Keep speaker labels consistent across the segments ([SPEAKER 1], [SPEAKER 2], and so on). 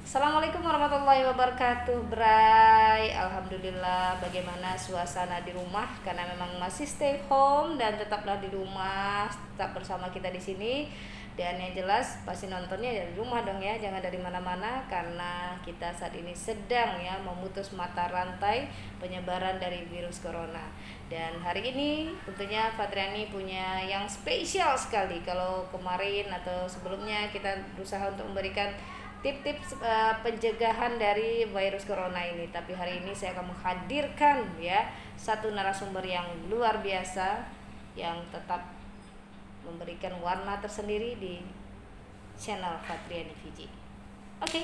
[SPEAKER 1] Assalamualaikum warahmatullahi wabarakatuh, Bray. Alhamdulillah, bagaimana suasana di rumah? Karena memang masih stay home dan tetaplah di rumah, tetap bersama kita di sini. Dan yang jelas pasti nontonnya dari rumah dong ya, jangan dari mana-mana karena kita saat ini sedang ya memutus mata rantai penyebaran dari virus corona. Dan hari ini tentunya Fatriani punya yang spesial sekali. Kalau kemarin atau sebelumnya kita berusaha untuk memberikan tips-tips pencegahan dari virus corona ini, tapi hari ini saya akan menghadirkan ya satu narasumber yang luar biasa yang tetap memberikan warna tersendiri di channel Fatriani VJ. Oke.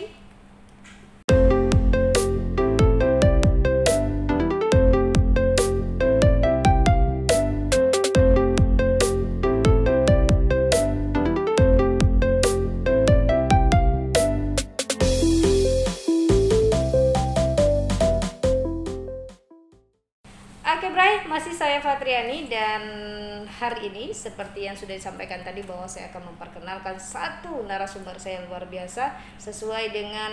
[SPEAKER 1] Oke Bray, masih saya Fatriani dan hari ini seperti yang sudah disampaikan tadi bahwa saya akan memperkenalkan satu narasumber saya yang luar biasa sesuai dengan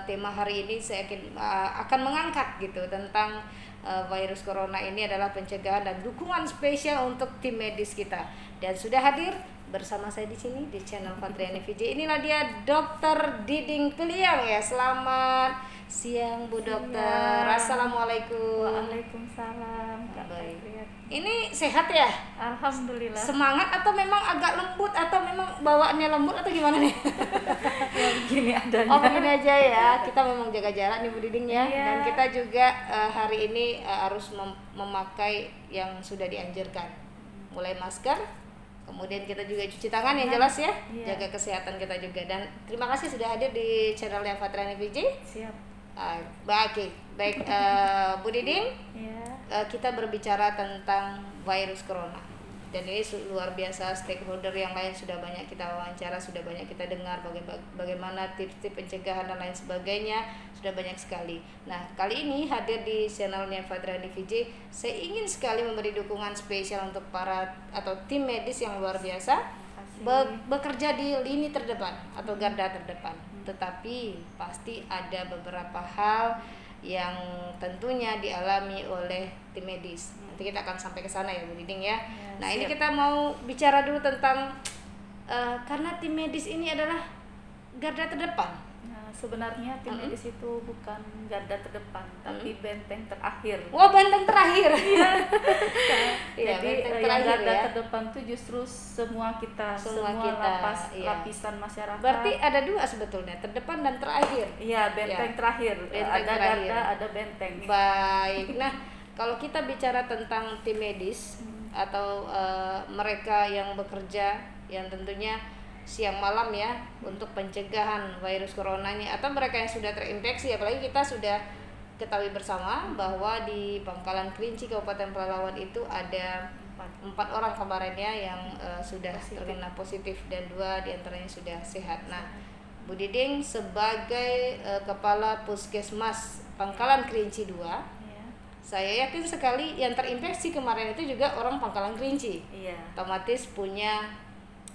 [SPEAKER 1] tema hari ini. Saya akan mengangkat gitu tentang virus corona ini adalah pencegahan dan dukungan spesial untuk tim medis kita. Dan sudah hadir bersama saya di sini di channel Fatriani VJ. Inilah dia Dr. Diding Kliang ya. Selamat siang Bu Dokter. Assalamualaikum.
[SPEAKER 2] Waalaikumsalam.
[SPEAKER 1] Baik. Ini sehat ya?
[SPEAKER 2] Alhamdulillah.
[SPEAKER 1] Semangat atau memang agak lembut atau memang bawaannya lembut atau gimana nih?
[SPEAKER 2] Ya begini adanya.
[SPEAKER 1] Oh begini aja ya. Kita memang jaga jarak nih Bu Diding ya.
[SPEAKER 2] Iya.
[SPEAKER 1] Dan kita juga hari ini harus memakai yang sudah dianjurkan. Mulai masker, kemudian kita juga cuci tangan yang jelas ya.
[SPEAKER 2] Iya.
[SPEAKER 1] Jaga kesehatan kita juga. Dan terima kasih sudah hadir di channelnya Fatriani VJ.
[SPEAKER 2] Siap.
[SPEAKER 1] Baik, Bu Diding.
[SPEAKER 2] Ya.
[SPEAKER 1] Kita berbicara tentang virus corona dan ini luar biasa. Stakeholder yang lain sudah banyak kita wawancara, sudah banyak kita dengar bagaimana tips-tips pencegahan dan lain sebagainya, sudah banyak sekali. Nah kali ini hadir di channelnya Fatriani VJ, saya ingin sekali memberi dukungan spesial untuk para atau tim medis yang luar biasa bekerja di lini terdepan atau garda terdepan. Tetapi pasti ada beberapa hal yang tentunya dialami oleh tim medis. Nanti kita akan sampai ke sana ya Bu Diding ya. Nah
[SPEAKER 2] siap.
[SPEAKER 1] ini kita mau bicara dulu tentang karena tim medis ini adalah garda terdepan.
[SPEAKER 2] Nah, sebenarnya tim medis itu bukan garda terdepan, tapi benteng terakhir.
[SPEAKER 1] Wah, benteng terakhir.
[SPEAKER 2] Iya.
[SPEAKER 1] Iya,
[SPEAKER 2] Jadi
[SPEAKER 1] benteng
[SPEAKER 2] yang
[SPEAKER 1] terakhir
[SPEAKER 2] garda
[SPEAKER 1] ya.
[SPEAKER 2] terdepan itu justru semua kita,
[SPEAKER 1] Semua kita, iya.
[SPEAKER 2] lapisan masyarakat.
[SPEAKER 1] Berarti ada dua sebetulnya, terdepan dan terakhir.
[SPEAKER 2] Iya, benteng terakhir.
[SPEAKER 1] Benteng
[SPEAKER 2] Ada
[SPEAKER 1] terakhir.
[SPEAKER 2] garda, ada benteng.
[SPEAKER 1] Baik. Nah, kalau kita bicara tentang tim medis atau mereka yang bekerja yang tentunya siang malam ya untuk pencegahan virus corona ini atau mereka yang sudah terinfeksi, apalagi kita sudah ketahui bersama bahwa di Pangkalan Kerinci Kabupaten Pelalawan itu ada 4 orang kemarin ya yang sudah terkena positif dan 2 diantaranya sudah sehat. Nah Bu Diding sebagai Kepala Puskesmas Pangkalan Kerinci 2, saya yakin sekali yang terinfeksi kemarin itu juga orang Pangkalan Kerinci.
[SPEAKER 2] Iya.
[SPEAKER 1] Otomatis punya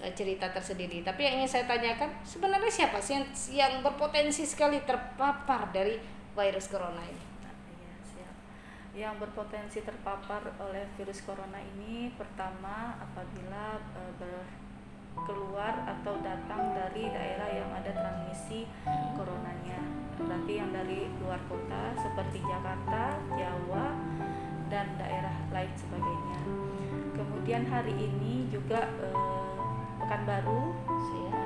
[SPEAKER 1] cerita tersendiri. Tapi yang ingin saya tanyakan, sebenarnya siapa sih yang berpotensi sekali terpapar dari virus corona ini?
[SPEAKER 2] Iya, siap. Yang berpotensi terpapar oleh virus corona ini pertama apabila keluar atau datang dari daerah yang ada transmisi coronanya. Berarti yang dari luar kota seperti Jakarta, Jawa, dan daerah lain sebagainya. Kemudian hari ini juga Pekanbaru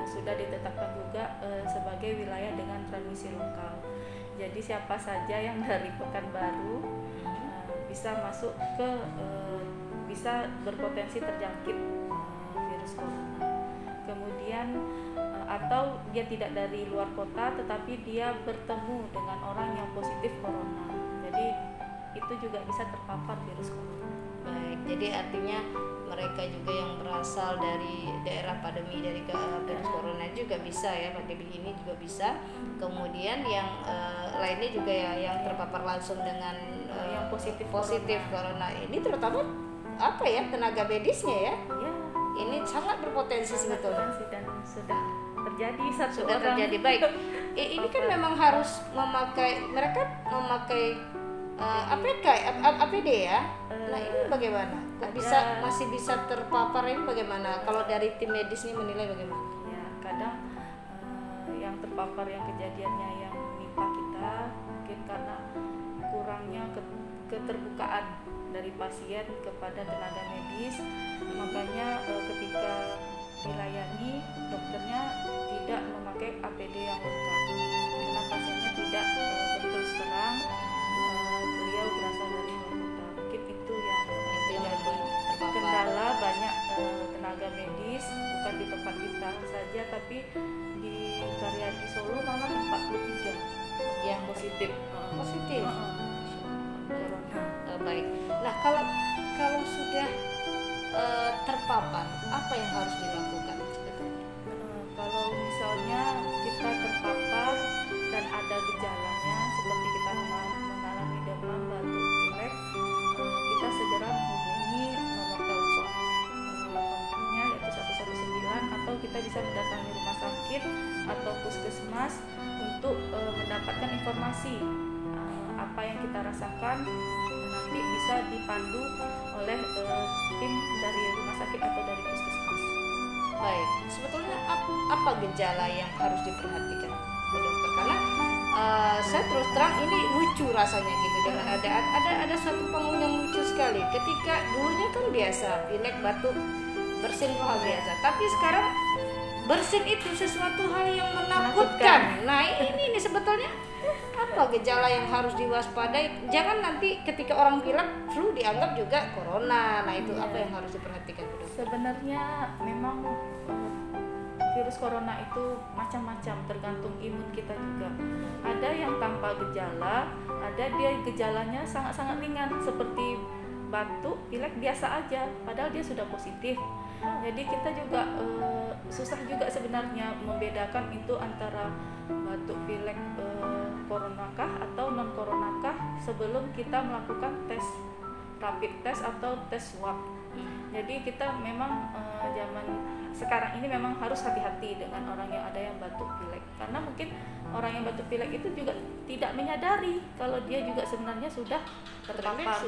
[SPEAKER 2] sudah ditetapkan juga sebagai wilayah dengan transmisi lokal. Jadi siapa saja yang dari Pekanbaru bisa masuk ke bisa berpotensi terjangkit virus corona. Kemudian atau dia tidak dari luar kota tetapi dia bertemu dengan orang yang positif corona. Jadi itu juga bisa terpapar virus corona.
[SPEAKER 1] Baik, jadi artinya mereka juga yang berasal dari daerah pandemi dari virus corona juga bisa ya, pandemi ini juga bisa. Kemudian yang lainnya juga ya yang terpapar langsung dengan
[SPEAKER 2] yang positif
[SPEAKER 1] corona ini, terutama apa ya, tenaga medisnya ya.
[SPEAKER 2] Ya,
[SPEAKER 1] Ini sangat berpotensi sebetulnya.
[SPEAKER 2] dan sudah terjadi satu
[SPEAKER 1] Sudah
[SPEAKER 2] orang.
[SPEAKER 1] terjadi. Baik, ini kan
[SPEAKER 2] terpapar.
[SPEAKER 1] memang harus mereka memakai APD ya. Nah ini bagaimana? Kok masih bisa terpapar, ini bagaimana? Kalau dari tim medis ini menilai bagaimana?
[SPEAKER 2] Ya kadang yang terpapar yang kejadiannya yang menimpa kita mungkin karena kurangnya keterbukaan dari pasien kepada tenaga medis, makanya ketika dilayani dokternya tidak memakai APD yang lengkap karena pasiennya tidak berterus terang beliau berasal dari luar kota. Mungkin itu yang menjadi kendala banyak tenaga medis, bukan di tempat kita saja tapi di Karyadi Solo malah 43 yang positif.
[SPEAKER 1] Baik. Nah kalau sudah terpapar, apa yang harus dilakukan?
[SPEAKER 2] Kalau misalnya kita terpapar dan ada gejalanya seperti kita mengalami demam, batuk, pilek, kita segera menghubungi nomor telepon kontaknya yaitu 119, atau kita bisa mendatangi rumah sakit atau puskesmas untuk mendapatkan informasi apa yang kita rasakan, nanti bisa dipandu oleh tim dari rumah sakit atau dari puskesmas.
[SPEAKER 1] Baik, sebetulnya apa gejala yang harus diperhatikan, Bu Dokter? Karena saya terus terang ini lucu rasanya gitu, dengan ada satu panggung yang lucu sekali. Ketika dulunya kan biasa pilek, batuk, bersin itu hal biasa, tapi sekarang bersin itu sesuatu hal yang menakutkan. Nah ini sebetulnya apa gejala yang harus diwaspadai? Jangan nanti ketika orang pilek, flu dianggap juga corona. Nah itu apa yang harus diperhatikan, Bu Dokter?
[SPEAKER 2] Sebenarnya memang virus corona itu macam-macam, tergantung imun kita juga. Ada yang tanpa gejala, ada dia gejalanya sangat-sangat ringan seperti batuk, pilek biasa aja, padahal dia sudah positif. Jadi kita juga susah juga sebenarnya membedakan itu antara batuk, pilek coronakah atau non coronakah sebelum kita melakukan tes rapid test atau tes swab. Jadi kita memang zaman sekarang ini memang harus hati-hati dengan orang yang ada yang batuk pilek, karena mungkin orang yang batuk pilek itu juga tidak menyadari kalau dia juga sebenarnya sudah terpapar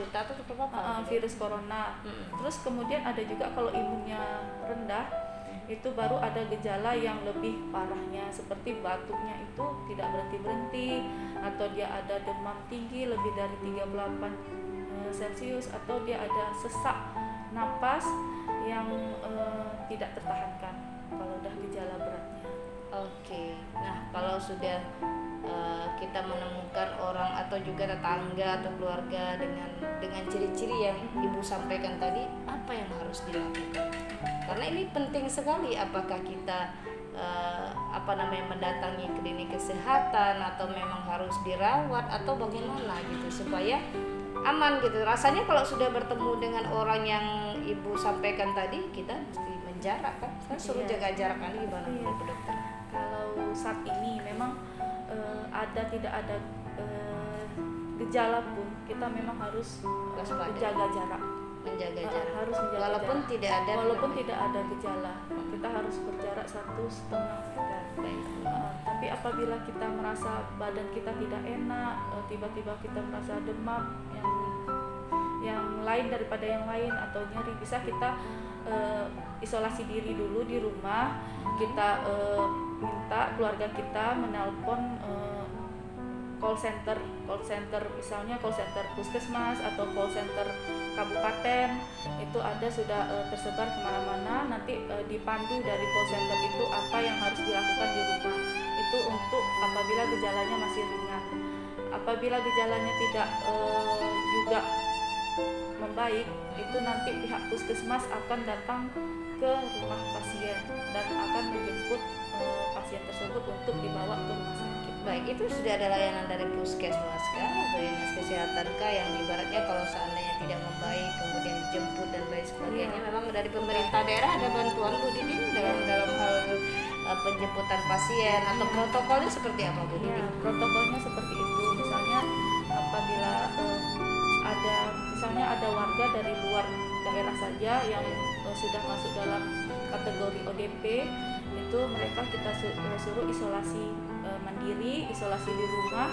[SPEAKER 2] virus corona. Terus kemudian ada juga kalau imunnya rendah, itu baru ada gejala yang lebih parahnya, seperti batuknya itu tidak berhenti-berhenti, atau dia ada demam tinggi lebih dari 38 Celcius, atau dia ada sesak napas yang tidak tertahankan kalau udah gejala beratnya.
[SPEAKER 1] Oke, nah kalau sudah kita menemukan orang atau juga tetangga atau keluarga dengan ciri-ciri yang Ibu sampaikan tadi, apa yang harus dilakukan? Karena ini penting sekali, apakah kita mendatangi klinik kesehatan atau memang harus dirawat atau bagaimana gitu supaya aman gitu. Rasanya kalau sudah bertemu dengan orang yang Ibu sampaikan tadi, kita mesti menjarak kan? Suruh jaga jarak kan, gimana Bu Dokter?
[SPEAKER 2] Kalau saat ini memang tidak ada gejala pun, kita memang harus menjaga jarak. Harus menjaga
[SPEAKER 1] walaupun
[SPEAKER 2] jarak.
[SPEAKER 1] tidak ada
[SPEAKER 2] Gejala, kita harus berjarak 1,5 meter. Tapi apabila kita merasa badan kita tidak enak, tiba-tiba kita merasa demam yang lain daripada yang lain atau nyeri, bisa kita isolasi diri dulu di rumah. Kita minta keluarga kita menelpon call center misalnya call center puskesmas atau call center kabupaten, itu ada sudah tersebar kemana-mana. Nanti dipandu dari call center itu apa yang harus dilakukan di rumah, itu untuk apabila gejalanya masih ringan. Apabila gejalanya tidak juga membaik, itu nanti pihak puskesmas akan datang ke rumah pasien dan akan menjemput pasien tersebut untuk dibawa ke rumah sakit.
[SPEAKER 1] Baik, itu sudah ada layanan dari puskesmas kah atau dinas kesehatan kah yang ibaratnya kalau seandainya tidak membaik kemudian dijemput dan lain sebagainya? Memang dari pemerintah daerah ada bantuan Bu Didi dalam hal penjemputan pasien atau protokolnya seperti apa Bu Didi?
[SPEAKER 2] Protokolnya seperti itu, misalnya apabila ada warga dari luar daerah saja yang sudah masuk dalam kategori ODP, itu mereka kita suruh isolasi mandiri, isolasi di rumah,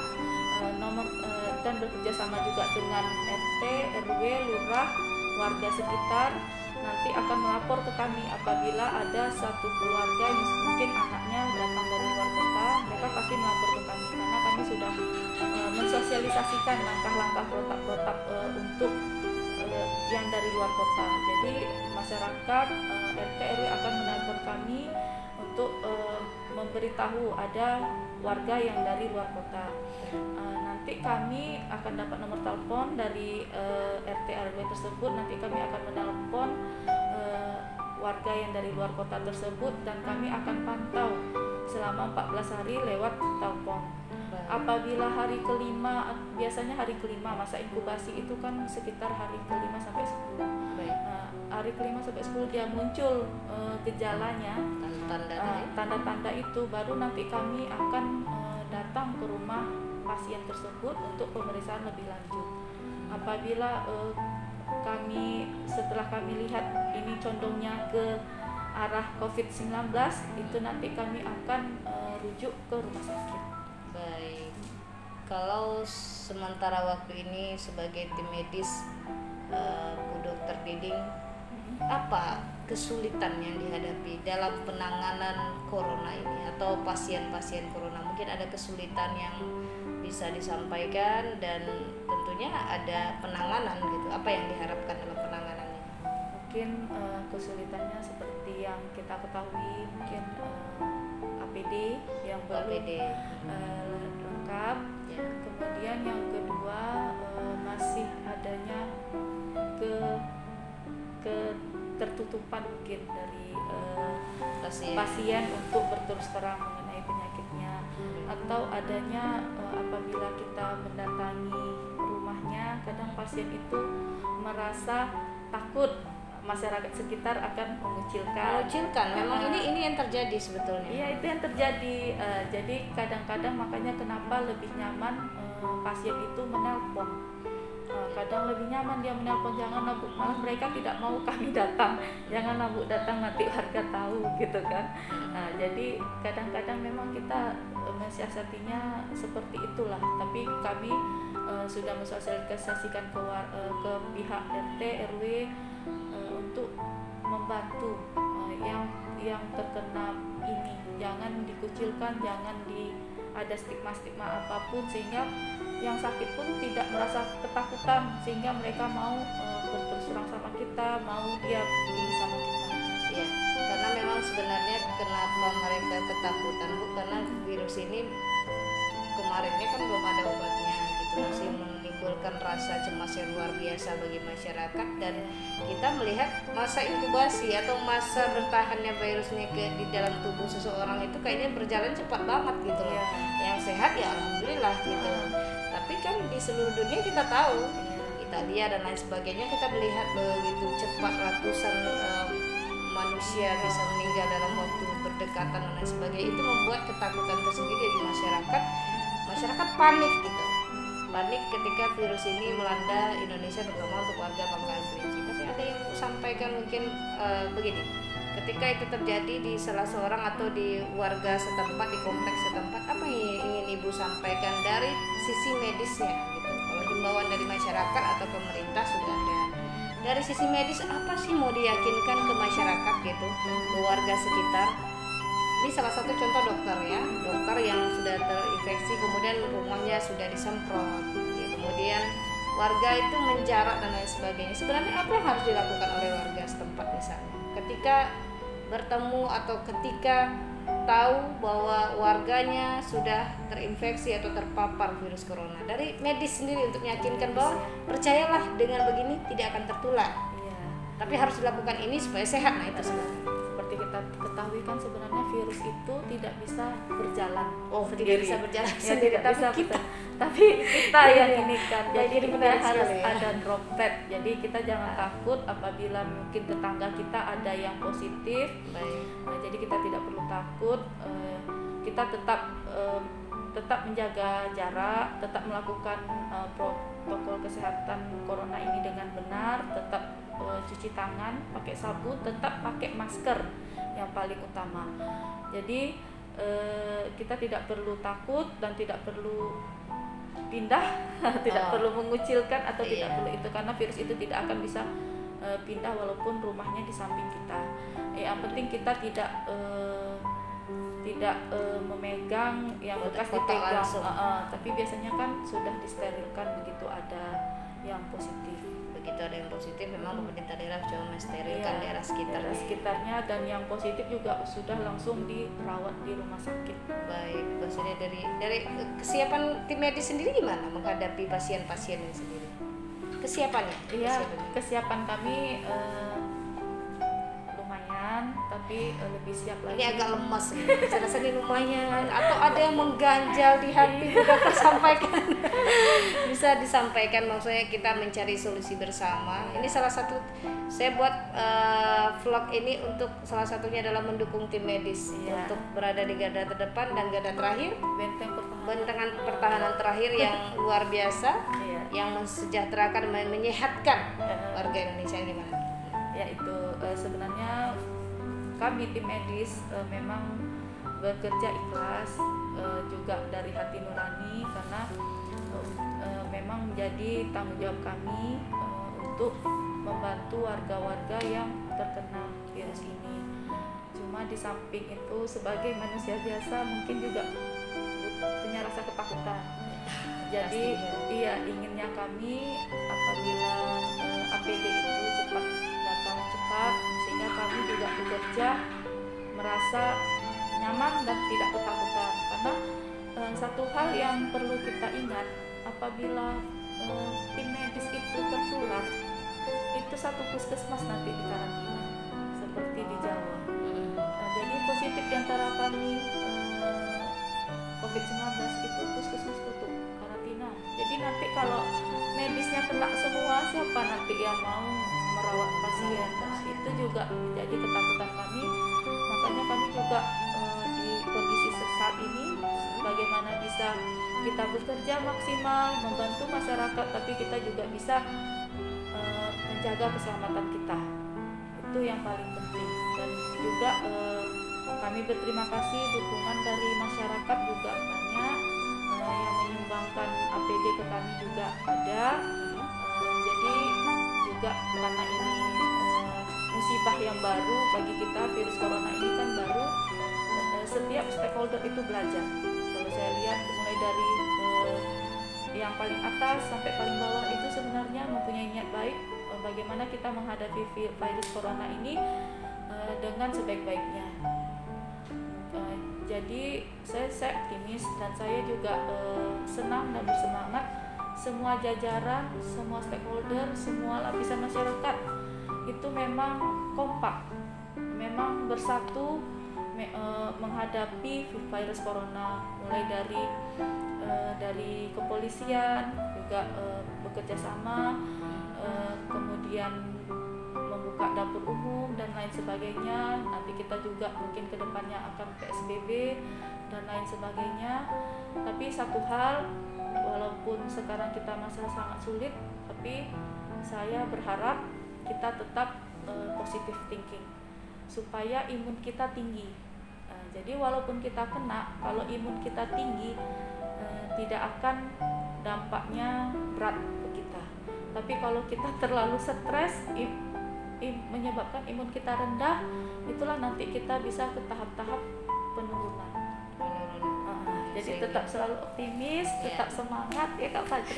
[SPEAKER 2] dan bekerja sama juga dengan RT, RW, lurah, warga sekitar. Nanti akan melapor ke kami apabila ada satu keluarga yang mungkin anaknya datang dari luar kota, mereka pasti melapor ke kami karena kami sudah mensosialisasikan langkah-langkah protap untuk yang dari luar kota. Jadi masyarakat RT RW akan menelpon kami untuk memberitahu ada warga yang dari luar kota. Nanti kami akan dapat nomor telepon dari RT RW tersebut. Nanti kami akan menelpon warga yang dari luar kota tersebut dan kami akan pantau selama 14 hari lewat telepon. Apabila hari kelima, biasanya hari kelima masa inkubasi itu kan sekitar hari kelima sampai 10. Hari kelima sampai 10 dia muncul gejalanya, tanda-tanda itu, baru nanti kami akan datang ke rumah pasien tersebut untuk pemeriksaan lebih lanjut. Apabila setelah kami lihat ini condongnya ke arah COVID-19, itu nanti kami akan rujuk ke rumah sakit.
[SPEAKER 1] Baik, kalau sementara waktu ini sebagai tim medis, Bu Dokter Diding, apa kesulitan yang dihadapi dalam penanganan corona ini atau pasien-pasien corona? Mungkin ada kesulitan yang bisa disampaikan dan tentunya ada penanganan gitu. Apa yang diharapkan dalam penanganannya?
[SPEAKER 2] Mungkin kesulitannya seperti yang kita ketahui, mungkin APD yang belum lengkap. Ya. Kemudian yang kedua masih adanya tertutupan mungkin dari pasien untuk berterus terang mengenai penyakitnya, atau adanya apabila kita mendatangi rumahnya, kadang pasien itu merasa takut masyarakat sekitar akan mengucilkan.
[SPEAKER 1] Memang ini yang terjadi sebetulnya.
[SPEAKER 2] Iya, itu yang terjadi. Jadi kadang-kadang makanya kenapa lebih nyaman pasien itu menelpon. Kadang lebih nyaman dia menelpon, jangan nabuk, malah mereka tidak mau kami datang, jangan nabuk datang nanti warga tahu gitu kan. Jadi kadang-kadang memang kita mensiasatinya seperti itulah, tapi kami sudah mensosialisasikan ke pihak RT RW untuk membantu yang terkena ini, jangan dikucilkan, jangan ada stigma-stigma apapun, sehingga yang sakit pun tidak merasa ketakutan, sehingga mereka mau berterus terang sama kita, mau dia ini sama kita.
[SPEAKER 1] Ya, karena memang sebenarnya kenapa mereka ketakutan, Bu, karena virus ini kemarinnya kan belum ada obatnya gitu, masih menimbulkan rasa cemas yang luar biasa bagi masyarakat, dan kita melihat masa inkubasi atau masa bertahannya virusnya di dalam tubuh seseorang itu kayaknya berjalan cepat banget gitu loh. Yang sehat ya alhamdulillah gitu. Tapi kan di seluruh dunia kita tahu, Italia dan lain sebagainya, kita melihat begitu cepat ratusan manusia bisa meninggal dalam waktu berdekatan dan lain sebagainya. Itu membuat ketakutan tersendiri di masyarakat. Masyarakat panik gitu, panik ketika virus ini melanda Indonesia, terutama untuk warga Pangkalan Kerinci. Tapi ada yang sampaikan mungkin begini, ketika itu terjadi di salah seorang atau di warga setempat, di kompleks setempat, apa yang ingin Ibu sampaikan dari sisi medisnya gitu? Kalau himbauan dari masyarakat atau pemerintah sudah ada, dari sisi medis apa sih mau diyakinkan ke masyarakat gitu, ke warga sekitar? Ini salah satu contoh dokter ya, dokter yang sudah terinfeksi kemudian rumahnya sudah disemprot ya, kemudian warga itu menjarak dan lain sebagainya. Sebenarnya apa yang harus dilakukan oleh warga setempat misalnya ketika bertemu atau ketika tahu bahwa warganya sudah terinfeksi atau terpapar virus corona? Dari medis sendiri untuk meyakinkan bahwa percayalah dengan begini tidak akan tertular, tapi harus dilakukan ini supaya sehat. Nah itu sebenarnya
[SPEAKER 2] seperti kita ketahui kan sebenarnya virus itu tidak bisa berjalan sendiri.
[SPEAKER 1] Tidak bisa berjalan
[SPEAKER 2] ya,
[SPEAKER 1] sendiri,
[SPEAKER 2] tidak bisa tapi kita yang ini kan, jadi kita harus ada droplet. Jadi kita jangan takut apabila mungkin tetangga kita ada yang positif. Nah, jadi kita tidak perlu takut. Kita tetap menjaga jarak, tetap melakukan protokol kesehatan corona ini dengan benar, tetap cuci tangan, pakai sabun, tetap pakai masker yang paling utama. Jadi kita tidak perlu takut dan tidak perlu pindah, tidak perlu mengucilkan atau tidak perlu itu, karena virus itu tidak akan bisa pindah walaupun rumahnya di samping kita. Yang penting kita tidak memegang yang bekas dipegang, tapi biasanya kan sudah disterilkan begitu ada yang positif.
[SPEAKER 1] Begitu ada yang positif, memang pemerintah daerah coba mensterilkan daerah sekitarnya,
[SPEAKER 2] dan yang positif juga sudah langsung dirawat di rumah sakit.
[SPEAKER 1] Baik, maksudnya dari kesiapan tim medis sendiri gimana menghadapi pasien-pasien ini sendiri? Kesiapannya?
[SPEAKER 2] Iya, kesiapan kami lumayan, tapi lebih siap lagi.
[SPEAKER 1] Ini agak lemas nih, rasanya lumayan. Atau ada yang mengganjal di hati, udah tersampaikan. Bisa disampaikan, maksudnya kita mencari solusi bersama. Ini salah satu, saya buat vlog ini untuk salah satunya adalah mendukung tim medis untuk berada di garda terdepan dan garda terakhir, bentengan pertahanan terakhir yang luar biasa, yang mensejahterakan, menyehatkan warga Indonesia ini, mana?
[SPEAKER 2] Ya itu sebenarnya kami tim medis memang bekerja ikhlas, juga dari hati nurani, karena memang menjadi tanggung jawab kami untuk membantu warga-warga yang terkena virus ini. Cuma di samping itu sebagai manusia biasa mungkin juga punya rasa ketakutan. Jadi inginnya kami apabila APD itu datang cepat, sehingga kami juga bekerja merasa nyaman dan tidak ketakutan. Karena satu hal yang perlu kita ingat, apabila tim medis itu tertular, itu satu puskesmas nanti di karantina seperti di Jawa. Jadi positif di antara kami COVID-19 itu puskesmas tutup, karantina. Jadi nanti kalau medisnya kena semua, siapa nanti yang mau merawat pasien? Nah, itu juga jadi ketakutan kami. Makanya kami juga di kondisi saat ini, bagaimana bisa kita bekerja maksimal membantu masyarakat, tapi kita juga bisa menjaga keselamatan kita. Itu yang paling penting. Dan juga kami berterima kasih dukungan dari masyarakat juga banyak, yang menyumbangkan APD ke kami juga ada. Jadi juga karena ini musibah yang baru bagi kita, virus corona ini kan baru, setiap stakeholder itu belajar. Kalau saya lihat mulai dari yang paling atas sampai paling bawah itu sebenarnya mempunyai niat baik bagaimana kita menghadapi virus corona ini dengan sebaik-baiknya. Jadi saya optimis dan saya juga senang dan bersemangat semua jajaran, semua stakeholder, semua lapisan masyarakat itu memang kompak, memang bersatu menghadapi virus corona, mulai dari kepolisian juga bekerja sama, kemudian membuka dapur umum dan lain sebagainya. Nanti kita juga mungkin kedepannya akan PSBB dan lain sebagainya. Tapi satu hal, walaupun sekarang kita masa sangat sulit, tapi saya berharap kita tetap positive thinking supaya imun kita tinggi. Jadi walaupun kita kena, kalau imun kita tinggi tidak akan dampaknya berat ke kita. Tapi kalau kita terlalu stres menyebabkan imun kita rendah, itulah nanti kita bisa ke tahap-tahap penurunan. Jadi tetap selalu optimis, tetap semangat ya Kak Fajri.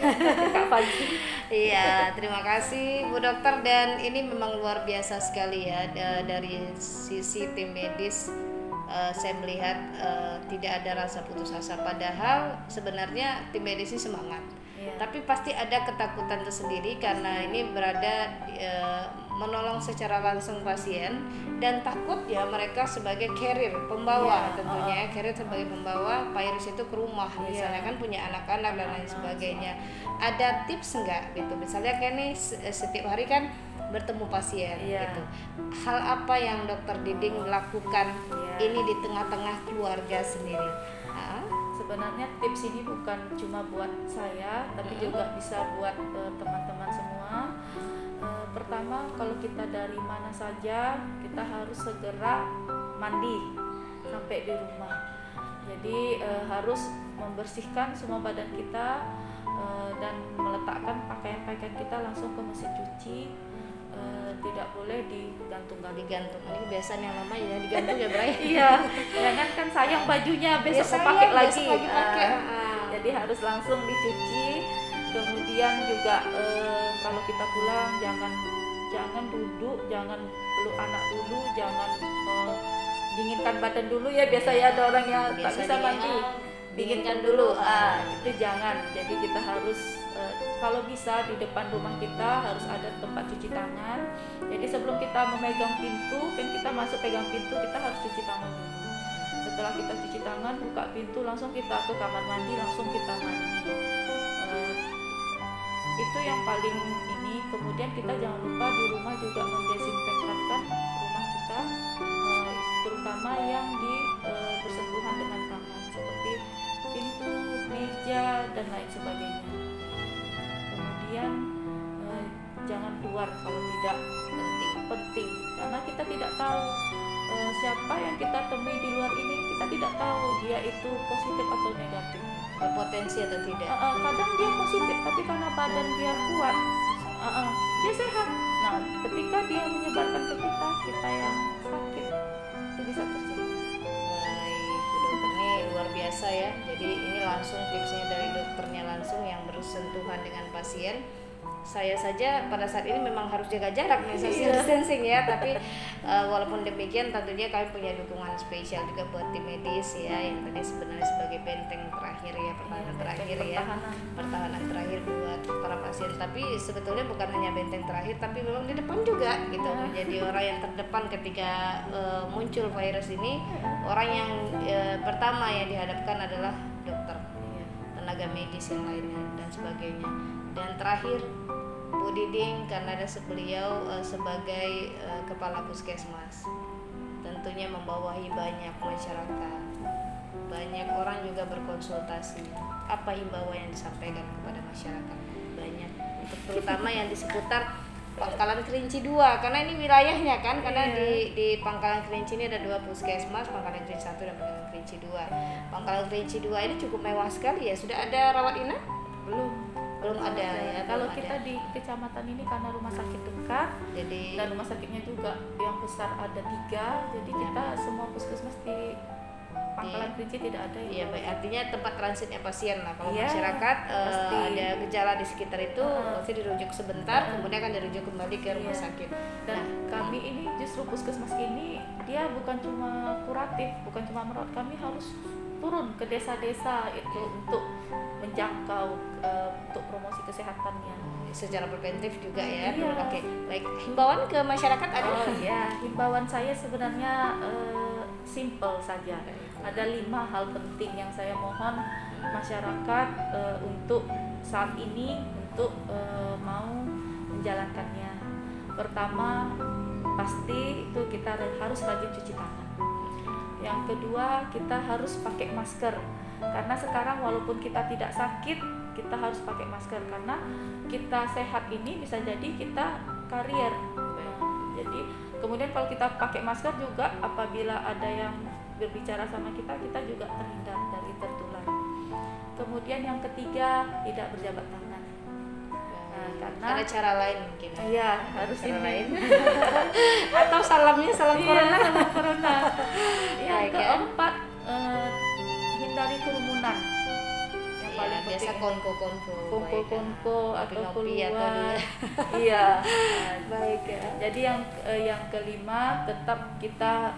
[SPEAKER 2] Kak Fajri.
[SPEAKER 1] Iya, terima kasih Bu Dokter, dan ini memang luar biasa sekali ya dari sisi tim medis. Saya melihat tidak ada rasa putus asa, padahal sebenarnya tim medis ini semangat. Tapi pasti ada ketakutan tersendiri karena ini berada menolong secara langsung pasien, dan takut ya mereka sebagai carrier, pembawa tentunya carrier sebagai pembawa virus itu ke rumah, misalnya kan punya anak-anak dan lain sebagainya. Ada tips enggak gitu, misalnya kayak nih setiap hari kan bertemu pasien gitu, hal apa yang Dokter Diding lakukan ini di tengah-tengah keluarga sendiri?
[SPEAKER 2] Sebenarnya tips ini bukan cuma buat saya, tapi juga bisa buat teman-teman semua. Pertama, kalau kita dari mana saja, kita harus segera mandi sampai di rumah. Jadi harus membersihkan semua badan kita dan meletakkan pakaian-pakaian kita langsung ke mesin cuci. Tidak boleh digantung.
[SPEAKER 1] Ini biasanya lama ya digantung ya Bray.
[SPEAKER 2] Iya, jangan kan sayang bajunya besok mau pakai lagi. Jadi harus langsung dicuci. Kemudian juga kalau kita pulang jangan duduk, jangan peluk anak dulu, jangan dinginkan badan dulu ya. Biasa ya ada orang yang tak bisa mandi, dinginkan dulu. Itu jangan. Jadi kita harus kalau bisa di depan rumah kita harus ada tempat cuci tangan. Jadi sebelum kita memegang pintu, kan kita masuk pegang pintu, kita harus cuci tangan dulu. Setelah kita cuci tangan, buka pintu, langsung kita ke kamar mandi, langsung kita mandi. Itu yang paling ini. Kemudian kita jangan lupa di rumah juga mendesinfektankan rumah kita, terutama yang bersentuhan dengan tangan seperti pintu, meja dan lain sebagainya. Kemudian jangan keluar kalau tidak penting karena kita tidak tahu siapa yang kita temui di luar ini. Kita tidak tahu dia itu positif atau negatif,
[SPEAKER 1] berpotensi atau tidak.
[SPEAKER 2] Kadang dia positif tapi karena badan dia kuat, dia sehat. Nah, ketika dia menyebarkan ke kita yang sakit, itu bisa terjadi.
[SPEAKER 1] Baik, Bu Dokter, ini luar biasa ya. Jadi ini langsung tipsnya dari dokternya langsung yang bersentuhan dengan pasien. Saya saja pada saat ini memang harus jaga jarak nih, social distancing ya, tapi walaupun demikian tentunya kami punya dukungan spesial juga buat tim medis ya, yang tadi sebenarnya sebagai benteng terakhir ya, pertahanan terakhir buat para pasien. Tapi sebetulnya bukan hanya benteng terakhir, tapi memang di depan juga gitu, menjadi orang yang terdepan ketika muncul virus ini. Orang yang pertama yang dihadapkan adalah dokter, tenaga medis yang lainnya dan sebagainya. Dan terakhir Bu Diding, karena ada beliau sebagai kepala puskesmas, tentunya membawahi banyak masyarakat, banyak orang juga berkonsultasi. Apa himbauan yang disampaikan kepada masyarakat? Banyak, untuk terutama yang di seputar Pangkalan Kerinci 2, karena ini wilayahnya kan, karena di Pangkalan Kerinci ini ada 2 puskesmas, Pangkalan Kerinci 1 dan Pangkalan Kerinci 2. Pangkalan Kerinci 2 ini cukup mewah sekali ya. Sudah ada rawat inap? Belum ada ya.
[SPEAKER 2] Kalau kita di kecamatan ini karena rumah sakit dekat, dan rumah sakitnya juga yang besar ada 3, jadi kita semua puskesmas di Pangkalan Kerinci tidak ada.
[SPEAKER 1] Iya, baik. Artinya tempat transitnya pasien lah. Kalau masyarakat ada gejala di sekitar itu, pasti dirujuk sebentar, kemudian akan dirujuk kembali ke rumah sakit.
[SPEAKER 2] Dan kami ini justru puskesmas ini dia bukan cuma kuratif, bukan cuma merawat, kami harus turun ke desa-desa itu untuk menjangkau untuk promosi kesehatannya
[SPEAKER 1] secara preventif juga ya. Oke, baik. Himbauan ke masyarakat ada?
[SPEAKER 2] Himbauan saya sebenarnya simple saja. Ada 5 hal penting yang saya mohon masyarakat untuk saat ini untuk mau menjalankannya. Pertama, pasti itu kita harus rajin cuci tangan. Yang kedua, kita harus pakai masker. Karena sekarang walaupun kita tidak sakit, kita harus pakai masker karena kita sehat ini bisa jadi kita karier. Jadi kemudian kalau kita pakai masker juga apabila ada yang berbicara sama kita juga terhindar dari tertular. Kemudian yang ketiga, tidak berjabat tangan. Karena
[SPEAKER 1] ada cara lain mungkin.
[SPEAKER 2] Iya, harus cara lain.
[SPEAKER 1] Atau salamnya salam corona.
[SPEAKER 2] Salam corona. Yang keempat, hindari kerumunan. Yang paling penting
[SPEAKER 1] biasa konko
[SPEAKER 2] atau
[SPEAKER 1] keluar.
[SPEAKER 2] Iya. Baik ya. Jadi yang kelima, tetap kita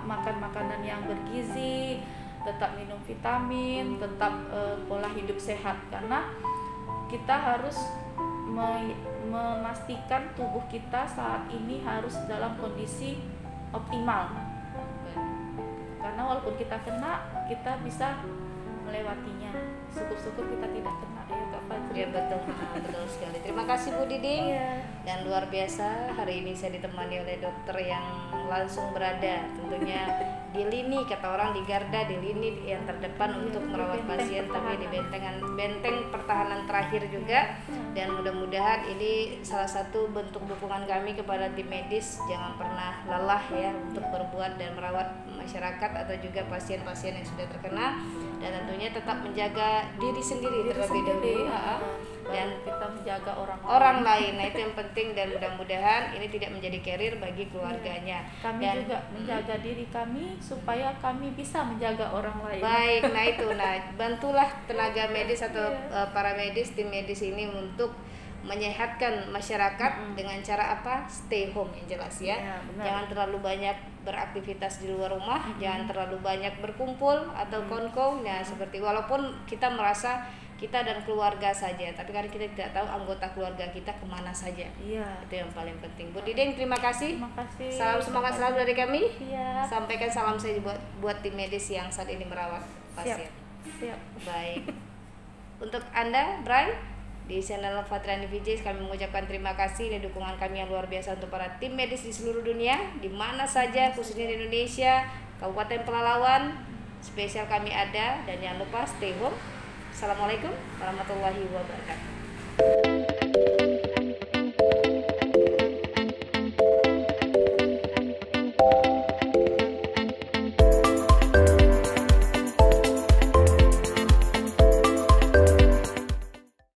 [SPEAKER 2] makan makanan yang bergizi, tetap minum vitamin, tetap pola hidup sehat, karena kita harus memastikan tubuh kita saat ini harus dalam kondisi optimal. Karena walaupun kita kena, kita bisa melewatinya. Syukur-syukur kita tidak kena ya Kak Fajri.
[SPEAKER 1] Ya betul, betul sekali. Terima kasih Bu Diding. Dan luar biasa, hari ini saya ditemani oleh dokter yang langsung berada tentunya di lini, kata orang di garda, di lini yang terdepan untuk merawat pasien, tapi di benteng pertahanan terakhir juga. Dan mudah-mudahan ini salah satu bentuk dukungan kami kepada tim medis, jangan pernah lelah ya untuk berbuat dan merawat masyarakat atau juga pasien-pasien yang sudah terkena, dan tentunya tetap menjaga diri sendiri terlebih dahulu
[SPEAKER 2] dan kita menjaga
[SPEAKER 1] orang lain. Nah, itu yang penting, dan mudah-mudahan ini tidak menjadi carrier bagi keluarganya.
[SPEAKER 2] Kami
[SPEAKER 1] Dan
[SPEAKER 2] juga menjaga diri kami supaya kami bisa menjaga orang lain.
[SPEAKER 1] baik, nah itu, bantulah tenaga medis atau para medis, tim medis ini untuk menyehatkan masyarakat dengan cara apa? Stay home yang jelas ya. Jangan terlalu banyak beraktivitas di luar rumah, jangan terlalu banyak berkumpul atau konko. Nah, seperti walaupun kita merasa kita dan keluarga saja, tapi karena kita tidak tahu anggota keluarga kita kemana saja. Itu yang paling penting. Bu Diding, terima kasih. Salam semangat selalu dari kami. Sampaikan salam saya buat tim medis yang saat ini merawat pasien.
[SPEAKER 2] Siap.
[SPEAKER 1] Baik. Untuk Anda, Bray, di channel Fatriani VJ, kami mengucapkan terima kasih dan dukungan kami yang luar biasa untuk para tim medis di seluruh dunia, di mana saja, khususnya di Indonesia, Kabupaten Pelalawan, spesial kami ada. Dan jangan lupa stay home. Assalamualaikum warahmatullahi wabarakatuh.